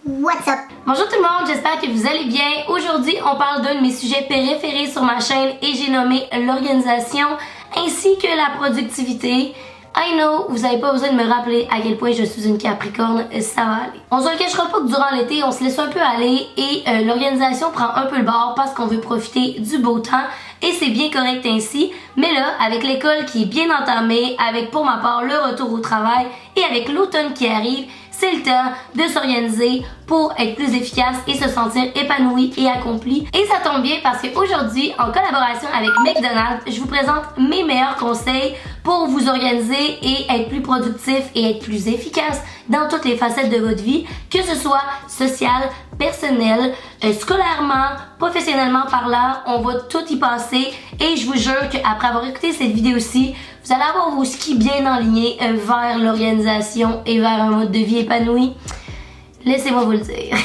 What's up? Bonjour tout le monde, j'espère que vous allez bien. Aujourd'hui, on parle d'un de mes sujets préférés sur ma chaîne et j'ai nommé l'organisation ainsi que la productivité. I know, vous n'avez pas besoin de me rappeler à quel point je suis une Capricorne, ça va aller. On se le cachera pas que durant l'été, on se laisse un peu aller et l'organisation prend un peu le bord parce qu'on veut profiter du beau temps. Et c'est bien correct ainsi, mais là, avec l'école qui est bien entamée, avec pour ma part le retour au travail et avec l'automne qui arrive, c'est le temps de s'organiser pour être plus efficace et se sentir épanoui et accompli. Et ça tombe bien parce qu'aujourd'hui, en collaboration avec McDonald's, je vous présente mes meilleurs conseils pour vous organiser et être plus productif et être plus efficace dans toutes les facettes de votre vie, que ce soit sociale, personnelle, scolairement, professionnellement parlant, on va tout y passer et je vous jure qu'après avoir écouté cette vidéo-ci, vous allez avoir vos skis bien alignés vers l'organisation et vers un mode de vie épanoui. Laissez-moi vous le dire.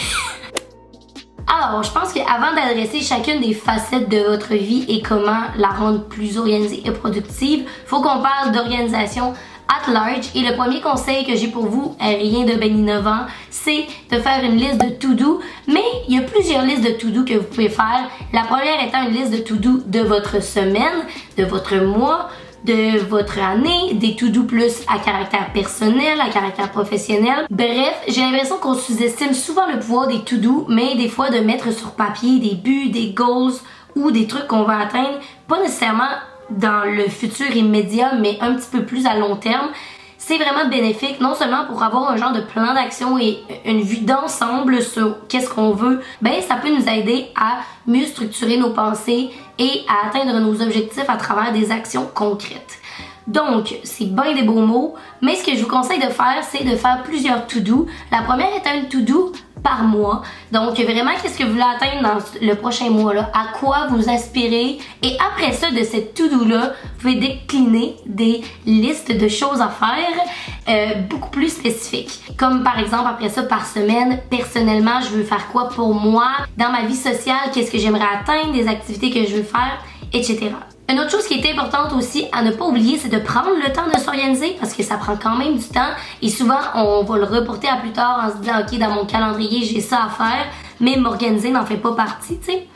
Alors, je pense qu'avant d'adresser chacune des facettes de votre vie et comment la rendre plus organisée et productive, il faut qu'on parle d'organisation at large. Et le premier conseil que j'ai pour vous, rien de bien innovant, c'est de faire une liste de to-do. Mais il y a plusieurs listes de to-do que vous pouvez faire. La première étant une liste de to-do de votre semaine, de votre mois, de votre année, des to-do plus à caractère personnel, à caractère professionnel. Bref, j'ai l'impression qu'on sous-estime souvent le pouvoir des to-do, mais des fois de mettre sur papier des buts, des goals ou des trucs qu'on va atteindre, pas nécessairement dans le futur immédiat, mais un petit peu plus à long terme. C'est vraiment bénéfique, non seulement pour avoir un genre de plan d'action et une vue d'ensemble sur qu'est-ce qu'on veut, ben ça peut nous aider à mieux structurer nos pensées et à atteindre nos objectifs à travers des actions concrètes. Donc, c'est bien des beaux mots, mais ce que je vous conseille de faire, c'est de faire plusieurs to-do. La première est un to-do par mois. Donc, vraiment, qu'est-ce que vous voulez atteindre dans le prochain mois, là? À quoi vous aspirez? Et après ça, de cette to-do-là, vous pouvez décliner des listes de choses à faire beaucoup plus spécifiques. Comme par exemple, après ça, par semaine, personnellement, je veux faire quoi pour moi? Dans ma vie sociale, qu'est-ce que j'aimerais atteindre? Des activités que je veux faire, etc. Une autre chose qui est importante aussi à ne pas oublier, c'est de prendre le temps de s'organiser parce que ça prend quand même du temps et souvent on va le reporter à plus tard en se disant ok, dans mon calendrier j'ai ça à faire, mais m'organiser n'en fait pas partie, tu sais.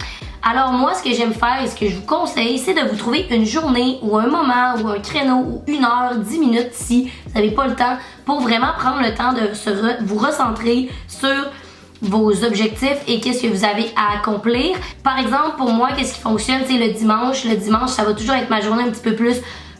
Alors moi, ce que j'aime faire et ce que je vous conseille, c'est de vous trouver une journée ou un moment ou un créneau ou 1 heure, 10 minutes si vous n'avez pas le temps pour vraiment prendre le temps de vous recentrer sur vos objectifs et qu'est-ce que vous avez à accomplir. Par exemple, pour moi, qu'est-ce qui fonctionne, c'est le dimanche. Le dimanche, ça va toujours être ma journée un petit peu plus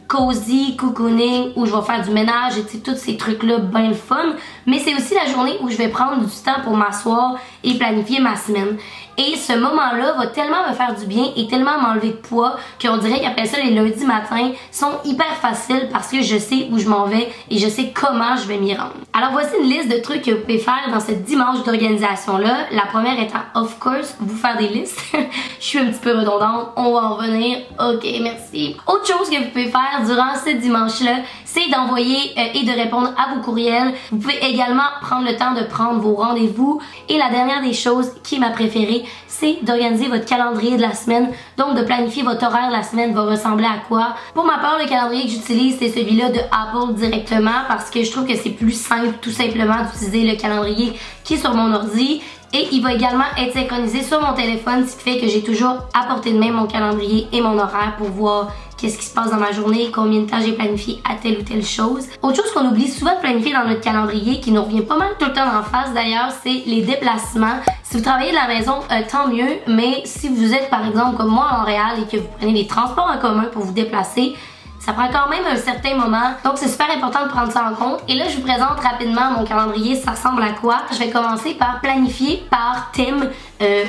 cozy, cocooning, où je vais faire du ménage et tous ces trucs-là bien le fun. Mais c'est aussi la journée où je vais prendre du temps pour m'asseoir et planifier ma semaine. Et ce moment-là va tellement me faire du bien et tellement m'enlever de poids qu'on dirait qu'après ça, les lundis matins sont hyper faciles parce que je sais où je m'en vais et je sais comment je vais m'y rendre. Alors voici une liste de trucs que vous pouvez faire dans ce dimanche d'organisation-là. La première étant, of course, vous faire des listes. Je suis un petit peu redondante, on va en revenir. Ok, merci. Autre chose que vous pouvez faire durant ce dimanche-là, c'est d'envoyer et de répondre à vos courriels. Vous pouvez également prendre le temps de prendre vos rendez-vous. Et la dernière des choses qui est ma préférée, c'est d'organiser votre calendrier de la semaine. Donc de planifier votre horaire de la semaine va ressembler à quoi. Pour ma part, le calendrier que j'utilise, c'est celui-là de Apple directement parce que je trouve que c'est plus simple tout simplement d'utiliser le calendrier qui est sur mon ordi. Et il va également être synchronisé sur mon téléphone, ce qui fait que j'ai toujours à portée de main mon calendrier et mon horaire pour voir qu'est-ce qui se passe dans ma journée, combien de temps j'ai planifié à telle ou telle chose. Autre chose qu'on oublie souvent de planifier dans notre calendrier, qui nous revient pas mal tout le temps en face d'ailleurs, c'est les déplacements. Si vous travaillez de la maison, tant mieux, mais si vous êtes par exemple comme moi à Montréal et que vous prenez les transports en commun pour vous déplacer, ça prend quand même un certain moment, donc c'est super important de prendre ça en compte. Et là, je vous présente rapidement mon calendrier, ça ressemble à quoi? Je vais commencer par planifier par thème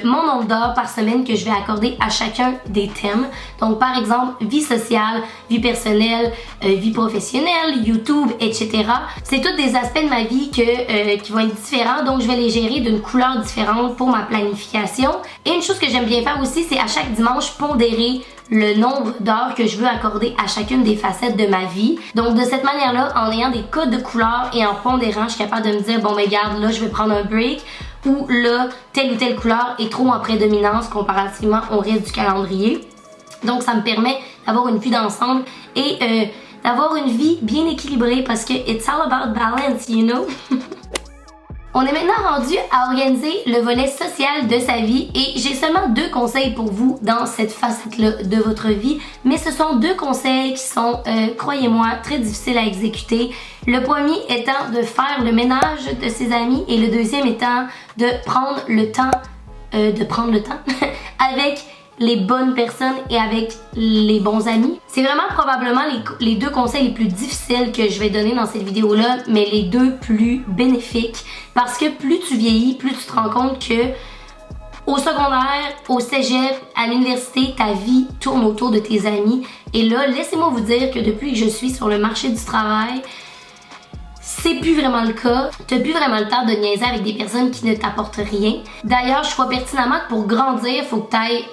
mon nombre d'heures par semaine que je vais accorder à chacun des thèmes. Donc par exemple, vie sociale, vie personnelle, vie professionnelle, YouTube, etc. C'est tous des aspects de ma vie qui vont être différents, donc je vais les gérer d'une couleur différente pour ma planification. Et une chose que j'aime bien faire aussi, c'est à chaque dimanche pondérer le nombre d'heures que je veux accorder à chacune des facettes de ma vie. Donc de cette manière-là, en ayant des codes de couleurs et en pondérant, je suis capable de me dire, bon ben regarde, là je vais prendre un break, ou là, telle ou telle couleur est trop en prédominance comparativement au reste du calendrier. Donc ça me permet d'avoir une vue d'ensemble et d'avoir une vie bien équilibrée parce que it's all about balance, you know. On est maintenant rendu à organiser le volet social de sa vie et j'ai seulement 2 conseils pour vous dans cette facette-là de votre vie, mais ce sont 2 conseils qui sont, croyez-moi, très difficiles à exécuter. Le premier étant de faire le ménage de ses amis et le deuxième étant de prendre le temps avec les bonnes personnes et avec les bons amis. C'est vraiment probablement les 2 conseils les plus difficiles que je vais donner dans cette vidéo-là, mais les 2 plus bénéfiques parce que plus tu vieillis, plus tu te rends compte que au secondaire, au cégep, à l'université, ta vie tourne autour de tes amis. Et là, laissez-moi vous dire que depuis que je suis sur le marché du travail, c'est plus vraiment le cas. T'as plus vraiment le temps de niaiser avec des personnes qui ne t'apportent rien. D'ailleurs, je crois pertinemment que pour grandir, il faut que tu aies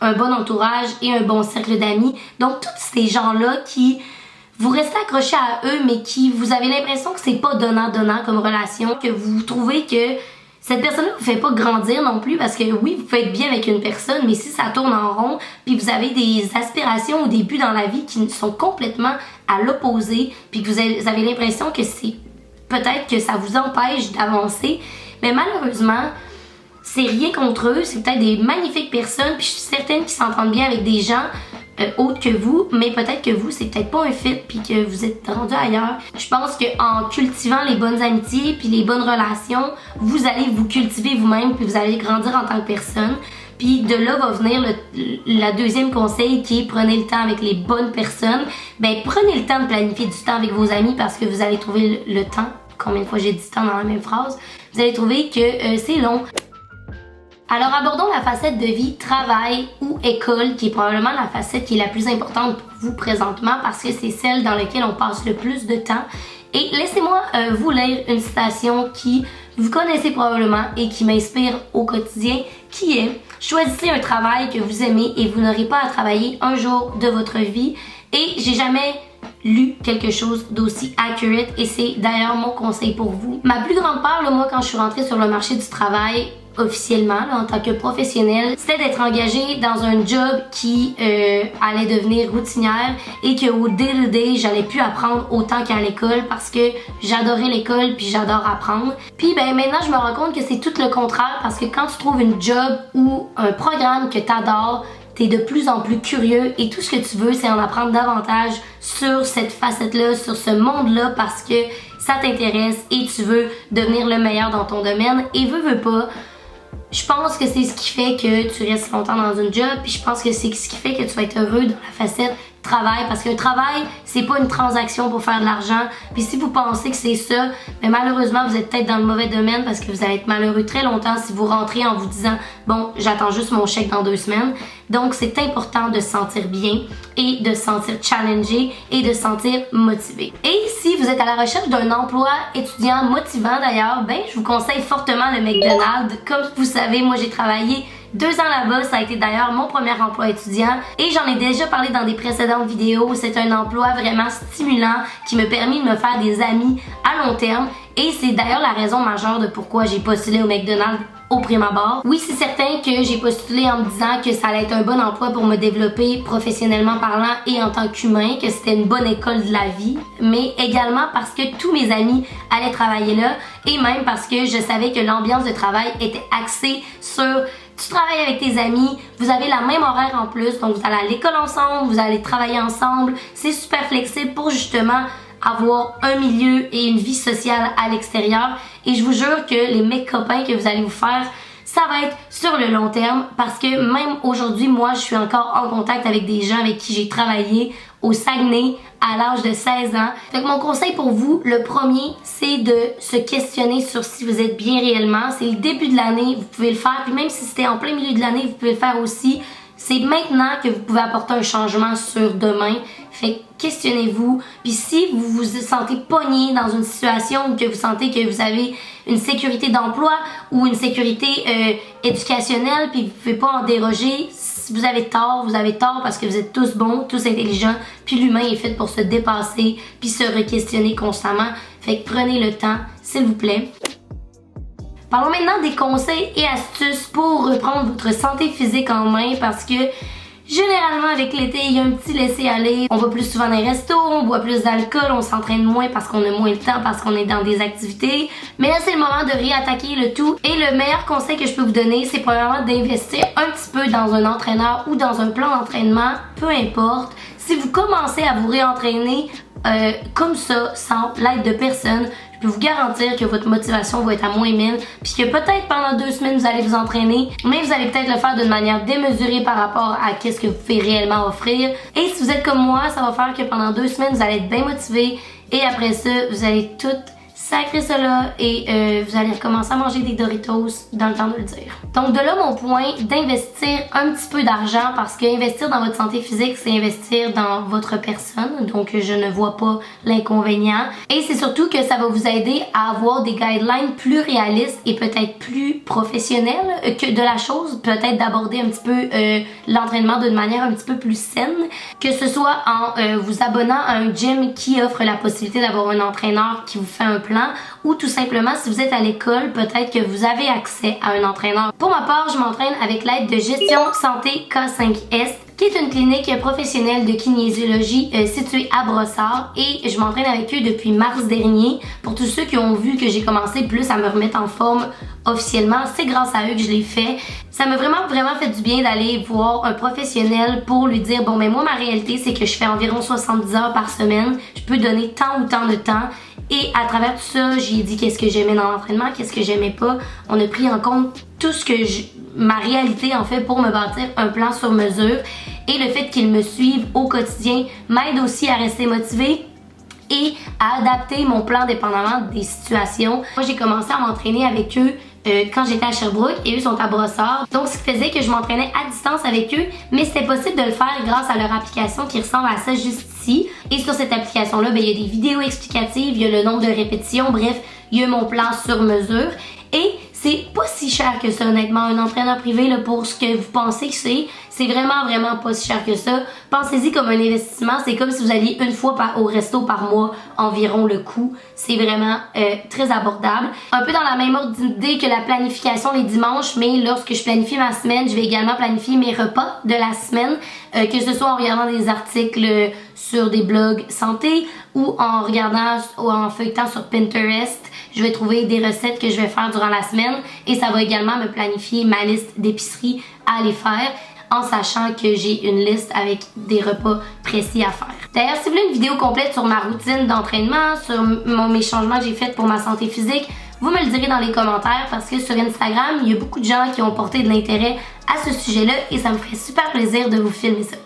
un bon entourage et un bon cercle d'amis. Donc, tous ces gens-là qui vous restez accrochés à eux, mais qui vous avez l'impression que c'est pas donnant-donnant comme relation, que vous trouvez que cette personne-là vous fait pas grandir non plus, parce que oui, vous pouvez être bien avec une personne, mais si ça tourne en rond, puis vous avez des aspirations ou des buts dans la vie qui sont complètement à l'opposé, puis que vous avez l'impression que c'est peut-être que ça vous empêche d'avancer, mais malheureusement, c'est rien contre eux, c'est peut-être des magnifiques personnes, puis je suis certaine qu'ils s'entendent bien avec des gens autres que vous, mais peut-être que vous, c'est peut-être pas un fit, puis que vous êtes rendu ailleurs. Je pense qu'en cultivant les bonnes amitiés, puis les bonnes relations, vous allez vous cultiver vous-même, puis vous allez grandir en tant que personne. Puis de là va venir la deuxième conseil qui est prenez le temps avec les bonnes personnes. Ben prenez le temps de planifier du temps avec vos amis parce que vous allez trouver le temps. Combien de fois j'ai dit temps dans la même phrase? Vous allez trouver que c'est long. Alors abordons la facette de vie, travail ou école qui est probablement la facette qui est la plus importante pour vous présentement parce que c'est celle dans laquelle on passe le plus de temps. Et laissez-moi vous lire une citation qui vous connaissez probablement et qui m'inspire au quotidien qui est « Choisissez un travail que vous aimez et vous n'aurez pas à travailler un jour de votre vie » et j'ai jamais lu quelque chose d'aussi accurate et c'est d'ailleurs mon conseil pour vous. Ma plus grande peur, là, moi, quand je suis rentrée sur le marché du travail, officiellement là, en tant que professionnelle, c'était d'être engagée dans un job qui allait devenir routinière et qu'au day-to-day, j'allais plus apprendre autant qu'à l'école parce que j'adorais l'école puis j'adore apprendre. Puis ben maintenant, je me rends compte que c'est tout le contraire parce que quand tu trouves une job ou un programme que t'adores, t'es de plus en plus curieux et tout ce que tu veux, c'est en apprendre davantage sur cette facette-là, sur ce monde-là parce que ça t'intéresse et tu veux devenir le meilleur dans ton domaine et veux pas. Je pense que c'est ce qui fait que tu restes longtemps dans un job, puis je pense que c'est ce qui fait que tu vas être heureux dans la facette travail, parce que le travail, c'est pas une transaction pour faire de l'argent, puis si vous pensez que c'est ça, mais malheureusement, vous êtes peut-être dans le mauvais domaine parce que vous allez être malheureux très longtemps si vous rentrez en vous disant « Bon, j'attends juste mon chèque dans 2 semaines ». Donc, c'est important de se sentir bien et de se sentir challengé et de se sentir motivé. Et si vous êtes à la recherche d'un emploi étudiant motivant d'ailleurs, ben, je vous conseille fortement le McDonald's. Comme vous savez, moi, j'ai travaillé 2 ans là-bas, ça a été d'ailleurs mon premier emploi étudiant et j'en ai déjà parlé dans des précédentes vidéos. C'est un emploi vraiment stimulant qui me permet de me faire des amis à long terme et c'est d'ailleurs la raison majeure de pourquoi j'ai postulé au McDonald's au prime abord. Oui, c'est certain que j'ai postulé en me disant que ça allait être un bon emploi pour me développer professionnellement parlant et en tant qu'humain, que c'était une bonne école de la vie, mais également parce que tous mes amis allaient travailler là et même parce que je savais que l'ambiance de travail était axée sur tu travailles avec tes amis, vous avez la même horaire en plus, donc vous allez à l'école ensemble, vous allez travailler ensemble, c'est super flexible pour justement avoir un milieu et une vie sociale à l'extérieur et je vous jure que les mecs copains que vous allez vous faire, ça va être sur le long terme parce que même aujourd'hui, moi, je suis encore en contact avec des gens avec qui j'ai travaillé au Saguenay à l'âge de 16 ans. Donc mon conseil pour vous, le premier, c'est de se questionner sur si vous êtes bien réellement. C'est le début de l'année, vous pouvez le faire. Puis même si c'était en plein milieu de l'année, vous pouvez le faire aussi. C'est maintenant que vous pouvez apporter un changement sur demain. Fait que questionnez-vous. Puis si vous vous sentez pogné dans une situation où que vous sentez que vous avez une sécurité d'emploi ou une sécurité éducationnelle puis vous ne pouvez pas en déroger, si vous avez tort parce que vous êtes tous bons, tous intelligents, puis l'humain est fait pour se dépasser puis se re-questionner constamment. Fait que prenez le temps, s'il vous plaît. Parlons maintenant des conseils et astuces pour reprendre votre santé physique en main parce que Généralement, avec l'été, il y a un petit laisser-aller. On va plus souvent dans les restos, on boit plus d'alcool, on s'entraîne moins parce qu'on a moins le temps, parce qu'on est dans des activités. Mais là, c'est le moment de réattaquer le tout. Et le meilleur conseil que je peux vous donner, c'est probablement d'investir un petit peu dans un entraîneur ou dans un plan d'entraînement, peu importe. Si vous commencez à vous réentraîner comme ça, sans l'aide de personne, je peux vous garantir que votre motivation va être à moins 1000, puis que peut-être pendant 2 semaines vous allez vous entraîner, mais vous allez peut-être le faire d'une manière démesurée par rapport à qu'est-ce que vous pouvez réellement offrir. Et si vous êtes comme moi, ça va faire que pendant 2 semaines vous allez être bien motivé, et après ça, vous allez tout sacrer cela et vous allez recommencer à manger des Doritos dans le temps de le dire. Donc de là mon point d'investir un petit peu d'argent, parce que investir dans votre santé physique, c'est investir dans votre personne, donc je ne vois pas l'inconvénient. Et c'est surtout que ça va vous aider à avoir des guidelines plus réalistes et peut-être plus professionnelles que de la chose, peut-être d'aborder un petit peu l'entraînement d'une manière un petit peu plus saine, que ce soit en vous abonnant à un gym qui offre la possibilité d'avoir un entraîneur qui vous fait un plan, ou tout simplement si vous êtes à l'école, peut-être que vous avez accès à un entraîneur. Pour ma part, je m'entraîne avec l'aide de Gestion Santé K5S, qui est une clinique professionnelle de kinésiologie située à Brossard, et je m'entraîne avec eux depuis mars dernier. Pour tous ceux qui ont vu que j'ai commencé plus à me remettre en forme officiellement, c'est grâce à eux que je l'ai fait. Ça m'a vraiment fait du bien d'aller voir un professionnel pour lui dire bon, mais moi ma réalité c'est que je fais environ 70 heures par semaine, je peux donner tant ou tant de temps. Et à travers tout ça, j'ai dit qu'est-ce que j'aimais dans l'entraînement, qu'est-ce que j'aimais pas. On a pris en compte tout ce que ma réalité en fait pour me bâtir un plan sur mesure. Et le fait qu'ils me suivent au quotidien m'aide aussi à rester motivée et à adapter mon plan dépendamment des situations. Moi, j'ai commencé à m'entraîner avec eux quand j'étais à Sherbrooke et eux sont à Brossard. Donc, ce qui faisait que je m'entraînais à distance avec eux, mais c'était possible de le faire grâce à leur application qui ressemble à ça juste ici. Et sur cette application-là, ben, il y a des vidéos explicatives, il y a le nombre de répétitions, bref, il y a mon plan sur mesure. Et c'est pas si cher que ça, honnêtement, un entraîneur privé, là, pour ce que vous pensez que c'est vraiment pas si cher que ça. Pensez-y comme un investissement, c'est comme si vous alliez une fois au resto par mois environ le coût. C'est vraiment très abordable. Un peu dans la même ordre d'idée que la planification les dimanches, mais lorsque je planifie ma semaine, je vais également planifier mes repas de la semaine, que ce soit en regardant des articles sur des blogs santé ou en regardant ou en feuilletant sur Pinterest. Je vais trouver des recettes que je vais faire durant la semaine et ça va également me planifier ma liste d'épicerie à aller faire, en sachant que j'ai une liste avec des repas précis à faire. D'ailleurs, si vous voulez une vidéo complète sur ma routine d'entraînement, sur mes changements que j'ai faits pour ma santé physique, vous me le direz dans les commentaires, parce que sur Instagram, il y a beaucoup de gens qui ont porté de l'intérêt à ce sujet-là et ça me ferait super plaisir de vous filmer ça.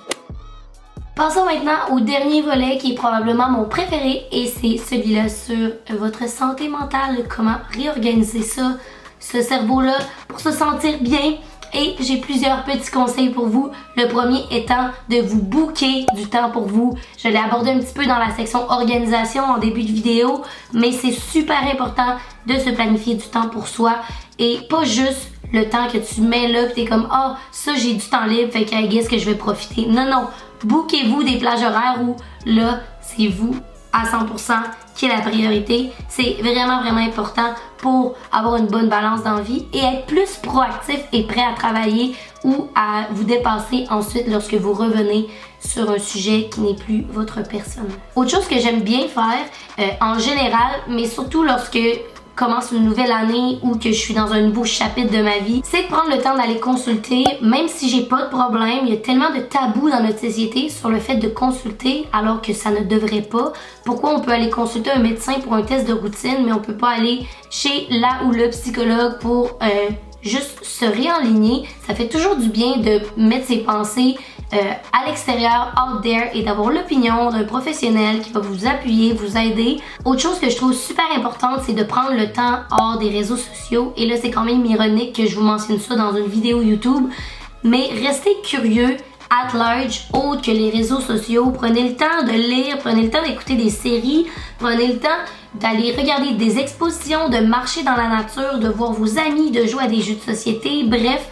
Passons maintenant au dernier volet qui est probablement mon préféré, et c'est celui-là sur votre santé mentale, comment réorganiser ça, ce cerveau-là pour se sentir bien. Et j'ai plusieurs petits conseils pour vous. Le premier étant de vous booker du temps pour vous. Je l'ai abordé un petit peu dans la section organisation en début de vidéo, mais c'est super important de se planifier du temps pour soi et pas juste le temps que tu mets là pis t'es comme ah, ça j'ai du temps libre fait qu'à guess que je vais profiter. Non, bookez-vous des plages horaires où là c'est vous à 100% qui est la priorité. C'est vraiment important pour avoir une bonne balance dans la vie et être plus proactif et prêt à travailler ou à vous dépasser ensuite lorsque vous revenez sur un sujet qui n'est plus votre personne. Autre chose que j'aime bien faire en général, mais surtout lorsque commence une nouvelle année ou que je suis dans un nouveau chapitre de ma vie, c'est de prendre le temps d'aller consulter, même si j'ai pas de problème. Il y a tellement de tabous dans notre société sur le fait de consulter alors que ça ne devrait pas. Pourquoi on peut aller consulter un médecin pour un test de routine, mais on peut pas aller chez la ou le psychologue pour juste se réaligner? Ça fait toujours du bien de mettre ses pensées à l'extérieur, out there, et d'avoir l'opinion d'un professionnel qui va vous appuyer, vous aider. Autre chose que je trouve super importante, c'est de prendre le temps hors des réseaux sociaux. Et là, c'est quand même ironique que je vous mentionne ça dans une vidéo YouTube, mais restez curieux at large, autre que les réseaux sociaux. Prenez le temps de lire, prenez le temps d'écouter des séries, prenez le temps d'aller regarder des expositions, de marcher dans la nature, de voir vos amis, de jouer à des jeux de société, bref.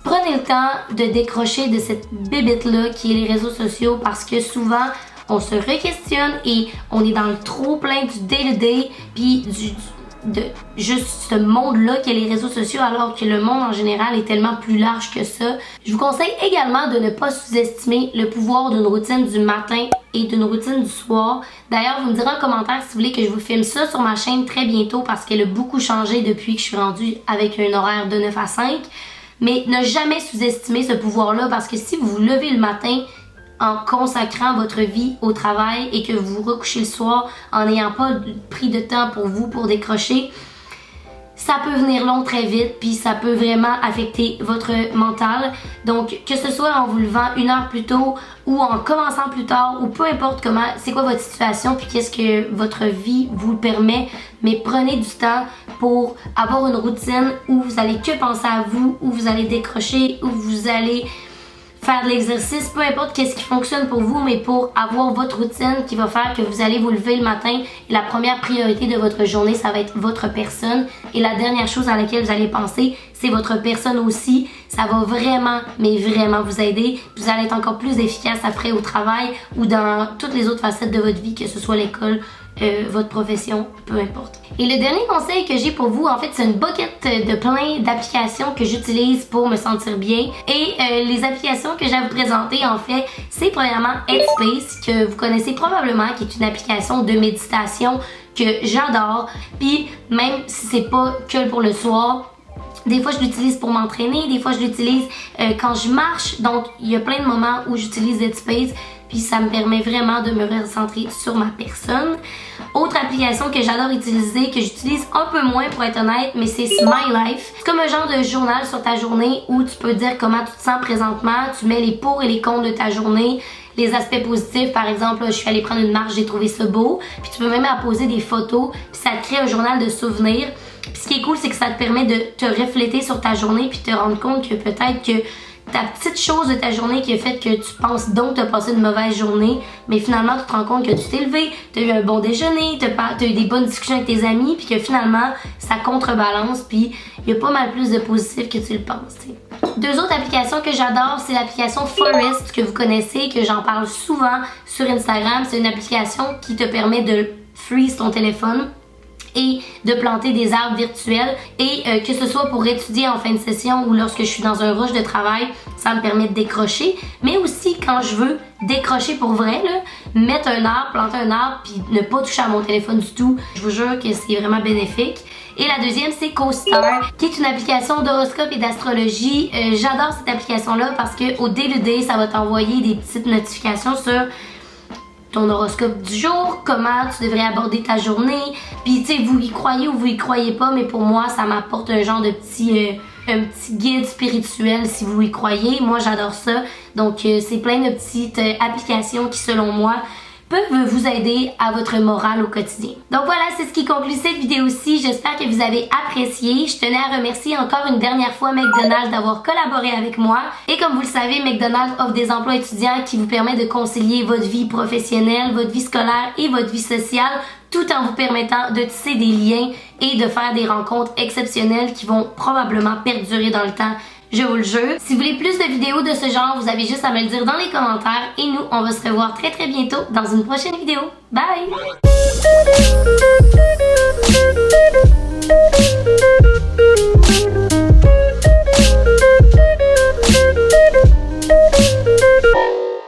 Prenez le temps de décrocher de cette bébête-là qui est les réseaux sociaux, parce que souvent, on se re-questionne et on est dans le trop plein du day-to-day, puis de juste ce monde-là qu'est les réseaux sociaux, alors que le monde en général est tellement plus large que ça. Je vous conseille également de ne pas sous-estimer le pouvoir d'une routine du matin et d'une routine du soir. D'ailleurs, vous me direz en commentaire si vous voulez que je vous filme ça sur ma chaîne très bientôt parce qu'elle a beaucoup changé depuis que je suis rendue avec un horaire de 9 à 5. Mais ne jamais sous-estimer ce pouvoir-là parce que si vous vous levez le matin en consacrant votre vie au travail et que vous vous recouchez le soir en n'ayant pas pris de temps pour vous pour décrocher, ça peut venir long très vite puis ça peut vraiment affecter votre mental. Donc que ce soit en vous levant 1 heure plus tôt ou en commençant plus tard ou peu importe comment, c'est quoi votre situation puis qu'est-ce que votre vie vous le permet, mais prenez du temps pour avoir une routine où vous allez que penser à vous, où vous allez décrocher, où vous allez faire de l'exercice, peu importe qu'est-ce qui fonctionne pour vous, mais pour avoir votre routine qui va faire que vous allez vous lever le matin et la première priorité de votre journée, ça va être votre personne et la dernière chose à laquelle vous allez penser, c'est votre personne aussi. Ça va vraiment, mais vraiment vous aider. Vous allez être encore plus efficace après au travail ou dans toutes les autres facettes de votre vie, que ce soit l'école, votre profession, peu importe. Et le dernier conseil que j'ai pour vous, en fait, c'est une bucket de plein d'applications que j'utilise pour me sentir bien. Et les applications que j'ai à vous présenter, en fait, c'est premièrement Headspace, que vous connaissez probablement, qui est une application de méditation que j'adore. Puis même si c'est pas que pour le soir, des fois je l'utilise pour m'entraîner, des fois je l'utilise quand je marche. Donc il y a plein de moments où j'utilise Headspace. Puis ça me permet vraiment de me recentrer sur ma personne. Autre application que j'adore utiliser, que j'utilise un peu moins pour être honnête, mais c'est My Life. C'est comme un genre de journal sur ta journée où tu peux dire comment tu te sens présentement, tu mets les pour et les contre de ta journée, les aspects positifs, par exemple, je suis allée prendre une marche, j'ai trouvé ça beau. Puis tu peux même apposer des photos, puis ça te crée un journal de souvenirs. Puis ce qui est cool, c'est que ça te permet de te refléter sur ta journée puis te rendre compte que peut-être que ta petite chose de ta journée qui a fait que tu penses donc tu as passé une mauvaise journée, mais finalement tu te rends compte que tu t'es levé, tu as eu un bon déjeuner, tu as eu des bonnes discussions avec tes amis, puis que finalement ça contrebalance, puis il y a pas mal plus de positif que tu le penses. T'sais. 2 autres applications que j'adore, c'est l'application Forest que vous connaissez, que j'en parle souvent sur Instagram. C'est une application qui te permet de freeze ton téléphone et de planter des arbres virtuels et que ce soit pour étudier en fin de session ou lorsque je suis dans un rush de travail, ça me permet de décrocher, mais aussi quand je veux décrocher pour vrai, là, mettre un arbre, planter un arbre puis ne pas toucher à mon téléphone du tout, je vous jure que c'est vraiment bénéfique. Et la deuxième, c'est CoStar, qui est une application d'horoscope et d'astrologie. J'adore cette application-là parce qu'au day-to-day, ça va t'envoyer des petites notifications sur ton horoscope du jour, comment tu devrais aborder ta journée. Puis tu sais, vous y croyez ou vous y croyez pas, mais pour moi, ça m'apporte un genre de un petit guide spirituel si vous y croyez. Moi, j'adore ça. Donc, c'est plein de petites applications qui, selon moi, peuvent vous aider à votre morale au quotidien. Donc voilà, c'est ce qui conclut cette vidéo-ci. J'espère que vous avez apprécié. Je tenais à remercier encore une dernière fois McDonald's d'avoir collaboré avec moi. Et comme vous le savez, McDonald's offre des emplois étudiants qui vous permettent de concilier votre vie professionnelle, votre vie scolaire et votre vie sociale, tout en vous permettant de tisser des liens et de faire des rencontres exceptionnelles qui vont probablement perdurer dans le temps. Je vous le jure. Si vous voulez plus de vidéos de ce genre, vous avez juste à me le dire dans les commentaires. Et nous, on va se revoir très très bientôt dans une prochaine vidéo. Bye!